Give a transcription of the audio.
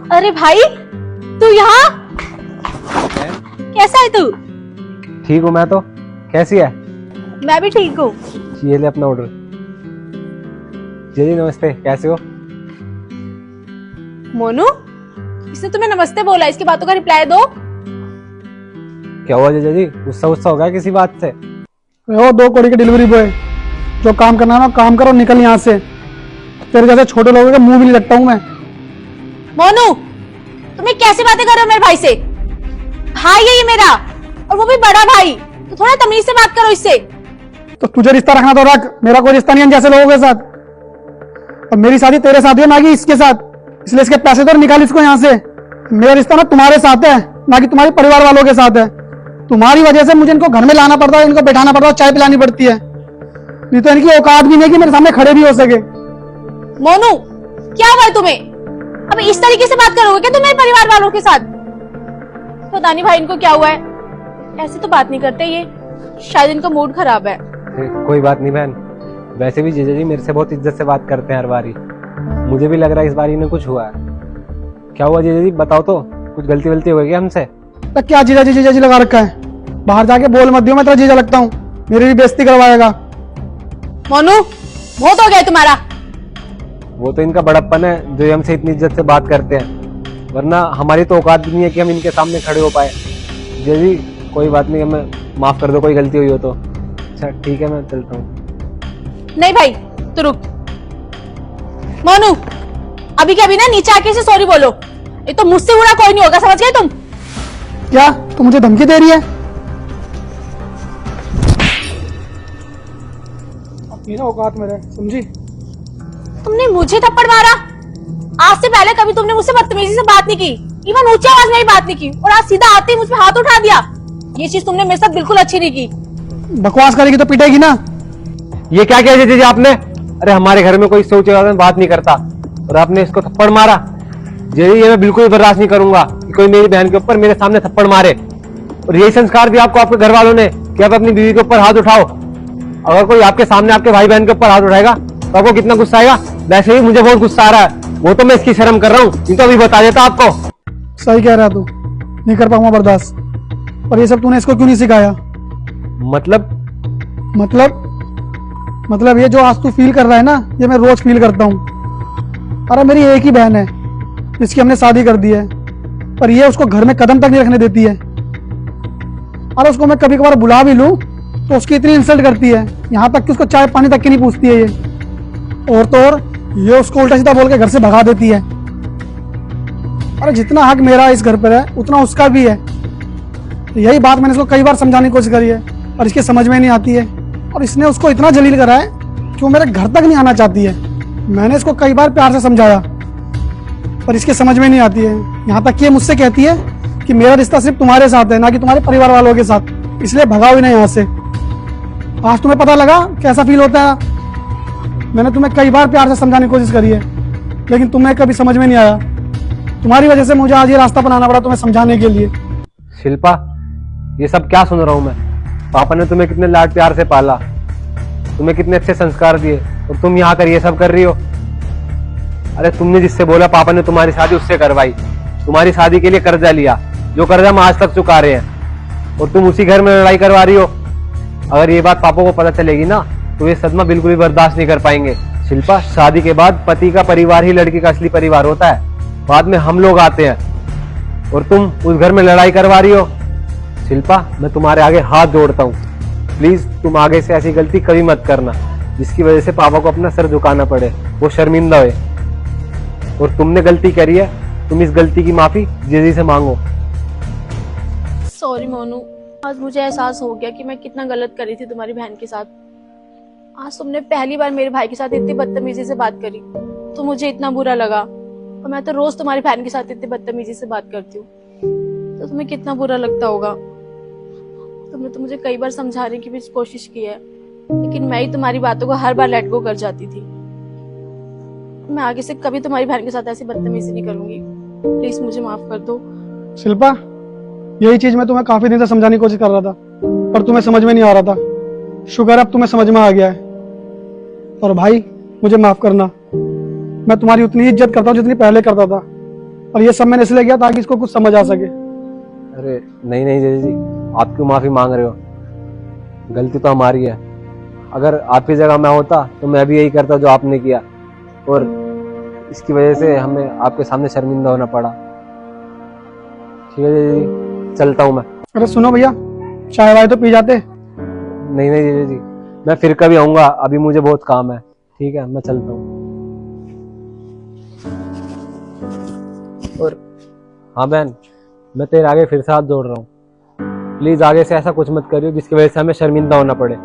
अरे भाई, तू यहाँ कैसा है तू? ठीक हूँ मैं तो। कैसी है? मैं भी ठीक हूँ। ये ले अपना ऑर्डर। जी नमस्ते, कैसे हो? मोनू, इसने तुम्हें नमस्ते बोला, इसकी बातों का रिप्लाई दो। क्या हुआ जीजा जी, गुस्सा गुस्सा हो गया किसी बात से? वो 2 करोड़ के डिलीवरी बॉय, जो काम करना है ना काम करो, निकल यहाँ से। तेरे जैसे छोटे लोगों का मुंह भी नहीं लगता हूँ मैं। मोनू, तुम्हें कैसी बातें कर रहे हो मेरे भाई से? भाई है ये मेरा, और वो भी बड़ा भाई, तो थोड़ा तमीज से बात करो इससे। तो तुझे रिश्ता रखना तो रख, मेरा कोई रिश्ता नहीं है जैसे लोगों के साथ। और मेरी शादी तेरे साथ है ना कि इसके साथ, इसलिए इसके पैसे तो निकाल इसको यहाँ से। मेरा रिश्ता ना तुम्हारे साथ है, ना कि तुम्हारे परिवार वालों के साथ है। तुम्हारी वजह से मुझे इनको घर में लाना पड़ता है, इनको बैठाना पड़ता है, चाय पिलानी पड़ती है। नहीं तो इनकी औकात भी नहीं कि मेरे सामने खड़े भी हो सके। मोनू, क्या हुआ है तुम्हें? अब इस तरीके से बात करोगे क्या तुम मेरे परिवार वालों के साथ? पता नहीं भाई इनको क्या हुआ है, ऐसे तो बात नहीं करते ये, शायद इनका मूड खराब है। कोई बात नहीं बहन, वैसे भी जीजा जी मेरे से बहुत इज्जत से बात करते हैं हर बारी। मुझे भी लग रहा है इस बारी इन्हें कुछ हुआ है। क्या हुआ जीजा जी, बताओ तो, कुछ गलती वलती हो गई क्या हमसे? तो क्या जीजा जी लगा रखा है? बाहर जाके बोल मत दियो, मैं तेरा जीजा लगता हूँ, मेरी भी बेइज्जती करवाएगा। मोनू, बहुत हो गया तुम्हारा। वो तो इनका बड़प्पन है जो हमसे इतनी इज्जत से बात करते हैं, वरना हमारी तो औकात भी नहीं है कि हम इनके सामने खड़े हो पाए। जीजा जी कोई बात नहीं, हमें माफ कर दो, कोई गलती हुई हो तो। अच्छा ठीक है, मैं चलता हूँ। नहीं भाई, तू रुक। मोनू, अभी के अभी ना नीचे आके इसे सॉरी बोलो, ये तो मुझसे बुरा कोई नहीं होगा, समझ गए तुम? क्या तू मुझे धमकी दे रही है? अपनी ना औकात में रह, समझी? तुमने मुझे थप्पड़ मारा? आज से पहले कभी तुमने मुझसे बदतमीजी से बात नहीं की, इवन ऊंची आवाज में भी बात नहीं की, और आज सीधा आते ही मुझ पे हाथ उठा दिया। ये चीज तुमने मेरे साथ बिल्कुल अच्छी नहीं की। बकवास करेगी तो पिटेगी ना। ये क्या किया जीजा जी आपने? अरे हमारे घर में कोई सोच में बात नहीं करता और आपने इसको थप्पड़ मारा। जीजा जी ये मैं बिल्कुल बर्दाश्त नहीं करूंगा कि कोई मेरी बहन के ऊपर मेरे सामने थप्पड़ मारे। और यही संस्कार दिया आपको आपके घर वालों ने कि आप अपनी बीवी के ऊपर हाथ उठाओ। अगर कोई आपके सामने आपके भाई बहन के ऊपर हाथ उठाएगा तो आपको कितना गुस्सा आएगा? वैसे ही मुझे बहुत गुस्सा आ रहा है, वो तो मैं इसकी शर्म कर रहा हूँ, नहीं तो अभी बता देता आपको। सही कह रहा तू, नहीं कर पाऊंगा बर्दाश्त। और ये सब तूने इसको क्यों नहीं सिखाया? मतलब ये जो आज तू फील कर रहा है ना, ये मैं रोज फील करता हूँ। अरे मेरी एक ही बहन है जिसकी हमने शादी कर दी है, पर ये उसको घर में कदम तक नहीं रखने देती है। अरे उसको मैं कभी कभार बुला भी लूं तो उसकी इतनी इंसल्ट करती है, यहाँ तक कि उसको चाय पानी तक की नहीं पूछती है ये। और तो और ये उसको उल्टा सीधा बोल के घर से भगा देती है। अरे जितना हक मेरा इस घर पर है उतना उसका भी है। यही बात मैंने इसको कई बार समझाने की कोशिश करी है, और इसके समझ में नहीं आती है। और इसने उसको इतना जलील करा है कि वो मेरे घर तक नहीं आना चाहती है। मैंने इसको कई बार प्यार से समझाया, पर इसके समझ में नहीं आती है। यहाँ तक कि ये मुझसे कहती है कि मेरा रिश्ता सिर्फ तुम्हारे साथ है, ना कि तुम्हारे परिवार वालों के साथ, इसलिए भगाओ ही नहीं यहाँ से। आज तुम्हें पता लगा कैसा फील होता है? मैंने तुम्हें कई बार प्यार से समझाने की कोशिश करी है, लेकिन तुम्हें कभी समझ में नहीं आया। तुम्हारी वजह से मुझे आज ये रास्ता बनाना पड़ा तुम्हें समझाने के लिए। शिल्पा, ये सब क्या सुन रहा हूं मैं? पापा ने तुम्हें कितने लाड प्यार से पाला, तुम्हें कितने अच्छे संस्कार दिए, और तुम यहाँ कर ये सब कर रही हो। अरे तुमने जिससे बोला पापा ने तुम्हारी शादी उससे करवाई, तुम्हारी शादी के लिए कर्जा लिया, जो कर्जा हम आज तक चुका रहे हैं, और तुम उसी घर में लड़ाई करवा रही हो। अगर ये बात पापा को पता चलेगी ना तो ये सदमा बिल्कुल भी बर्दाश्त नहीं कर पाएंगे। शिल्पा, शादी के बाद पति का परिवार ही लड़की का असली परिवार होता है, बाद में हम लोग आते हैं, और तुम उस घर में लड़ाई करवा रही हो। शिल्पा, मैं तुम्हारे आगे हाथ जोड़ता हूँ, प्लीज तुम आगे से ऐसी गलती कभी मत करना जिसकी वजह से पापा को अपना सर झुकाना पड़े, वो शर्मिंदा हुए। और तुमने गलती करी है, तुम इस गलती की माफी जीजी से मांगो। सॉरी मोनू, आज मुझे एहसास हो गया कि मैं कितना गलत करी थी तुम्हारी बहन के साथ। आज तुमने पहली बार मेरे भाई के साथ इतनी बदतमीजी से बात करी तो मुझे इतना बुरा लगा, और मैं तो रोज तुम्हारी बहन के साथ इतनी बदतमीजी से बात करती हूँ, तो तुम्हें कितना बुरा लगता होगा। तुमने तो मुझे कई बार समझाने की भी कोशिश की है, लेकिन मैं ही तुम्हारी बातों को हर बार लेट गो कर जाती थी। मैं आगे से कभी तुम्हारी बहन के साथ ऐसी बदतमीजी नहीं करूंगी, प्लीज मुझे माफ कर दो। शिल्पा, यही चीज मैं तुम्हें काफी दिन से समझाने की कोशिश कर रहा था, पर तुम्हें समझ में नहीं आ रहा था। शुक्र अब तुम्हें समझ में आ गया है। और भाई, मुझे माफ करना, मैं तुम्हारी उतनी इज्जत करता हूँ जितनी पहले करता था, और ये सब मैंने इसलिए किया ताकि इसको कुछ समझ आ सके। अरे नहीं नहीं जीजा जी, आप क्यों माफी मांग रहे हो? गलती तो हमारी है। अगर आपकी जगह मैं होता तो मैं भी यही करता जो आपने किया, और इसकी वजह से हमें आपके सामने शर्मिंदा होना पड़ा। ठीक है जीजा जी, चलता हूँ मैं। अरे सुनो भैया, चाय वाय तो पी जाते। नहीं नहीं जीजा जी, मैं फिर कभी आऊंगा, अभी मुझे बहुत काम है। ठीक है, मैं चलता हूँ। और हाँ बहन, मैं तेरे आगे फिर से हाथ जोड़ रहा हूँ, प्लीज आगे से ऐसा कुछ मत करियो जिसकी वजह से हमें शर्मिंदा होना पड़े।